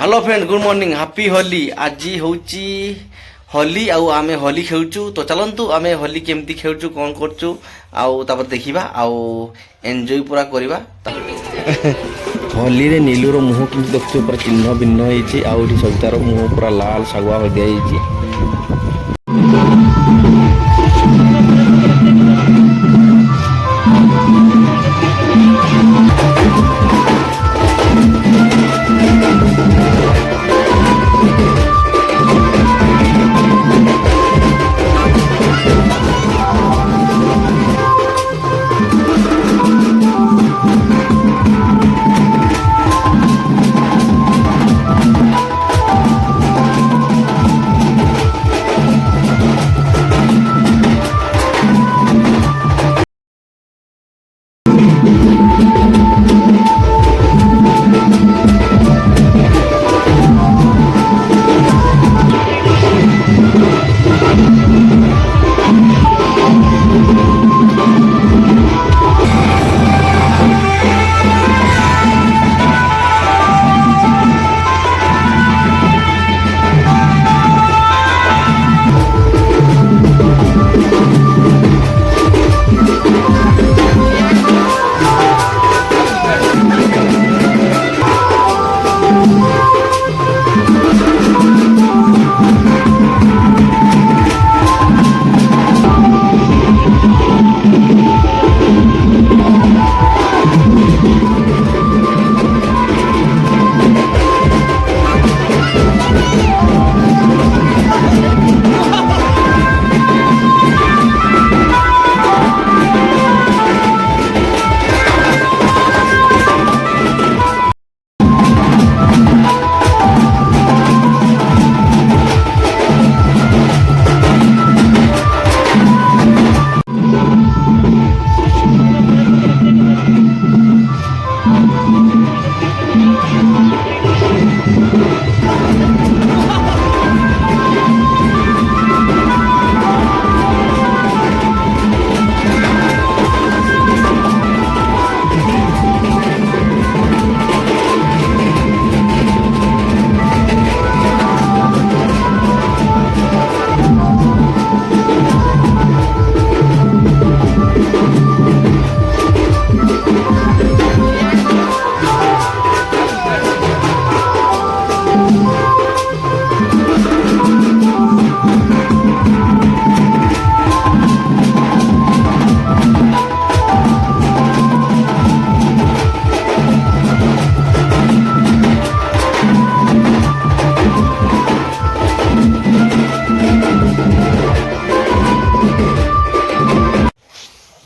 Hello friend good morning happy Holi आज हूँ होली आउ आमे होली खेलुचु तो चलतु आमे होली केमती खेलुचु कौन करचु आउ तापर देखिबा आउ एंजॉय पूरा करिबा होली रे नीलू रो मुंह किंतु देखछु पूरा चिन्ह भिन्न होईची आउ एठी सवितार मुंह पूरा लाल सागुआ हो दिया होईची।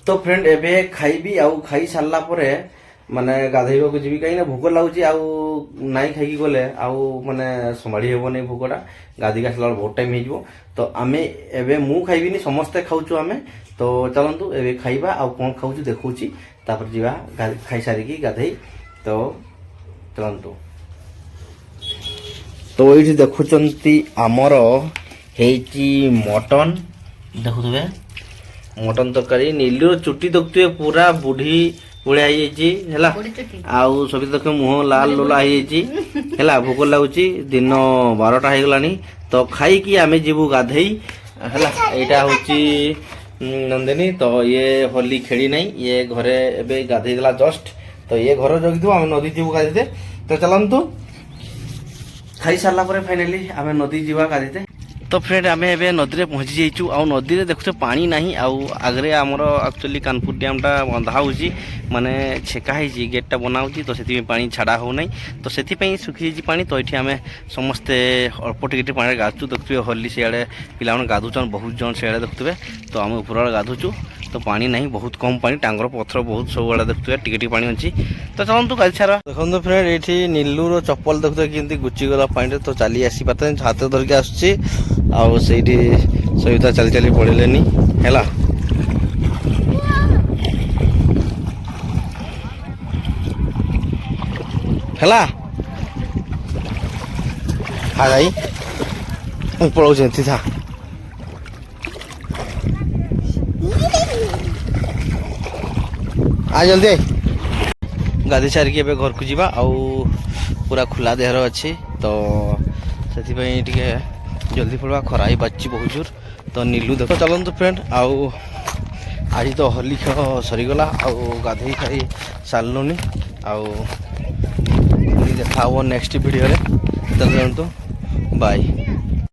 तो फ्रेंड एबे खाइबी आउ खाई सारला परे माने गाधैबा को जीवी कहीं भोक लाଗୁଛି ଆଉ ନାଇଁ ଖାଇକି ଗଲେ ଆଉ ମାନେ ସମ୍ଭାଳି ହେବ ନାହିଁ ଭୋକଟା ଗାଧେଇକି ଆସିଲା ବେଳେ ବହୁତ ଟାଇମ୍ ହେଇଯିବ ତ ଆମେ ଏବେ ମୁଁ ଖାଇବିନି ସମସ୍ତେ ଖାଉଛୁ ଆମେ ତ ଚାଲନ୍ତୁ ଏବେ ଖାଇବା ଆଉ କ'ଣ ଖାଉଛୁ ଦେଖଉଛି ତାପରେ ଯିବା ଖାଇସାରିକି ଗାଧେଇ ତ ଚାଲନ୍ତୁ। ତ ଏଇଠି ଦେଖୁଛନ୍ତି ଆମର ହେଇଛି ମଟନ ଦେଖୁଥିବେ मटन तरकारी नीलू चुटी देखुए पूरा बुढ़ी भलिया है आउ सब देख मुह लाल लोला है भोक लगुच दिन 12टा हो गलानी तो खाई आमे जीवु गाधई है यहाँ हूँ नंदिनी तो ये होली खेली नहीं ये घरे एबे गाधई देला जस्ट तो ये घर जगि आम नदी जीवु गाधीते तो चलतु खाई सारा फाइनाली आम नदी जीवा गाधीते। तो फ्रेंड आम ए नदी में पहुँची जाइचु आ नदी में देखुचे पानी ना आगे आमर एक्चुअली कानपुर डैमटा बंधा हो माने छेका ही गेटा बनाऊँ तो से पानी छाड़ा हो ना तो से सुखी पानी तो ये आम समस्ते अल्प टिके पानी गाधु देखुए होली सियाड़े पिला गाधुचन बहुत जन सियाड़े देखुए तो आम ऊपर गाधुचु तो पानी नहीं बहुत कम पानी टांगर पथर बहुत सब बड़ा देखुए टिके पानी अच्छी तो चलतु गाड़ी छाड़ा देखो फ्रेंड ये नीलूर चप्पल देखुए कि गुचिगला पानी तो चली आसी पारे हाथ धरिक आसुची आउ सहीठी सविता चली चली पड़ेनि है हाँ भाई पलाऊ था आ जल्दी गाधी सारिकी घर को जावा आउ पूरा खुला देहर अच्छी तो से टे जल्दी पड़वा खरा ही बाची बहुत जोर तो नीलू देख चलतु फ्रेंड आउ आज तो होली खेल सरीगला आउ गाधे खाई सारूनी आउ देखा नेक्स्ट वीडियो चलतु बाय।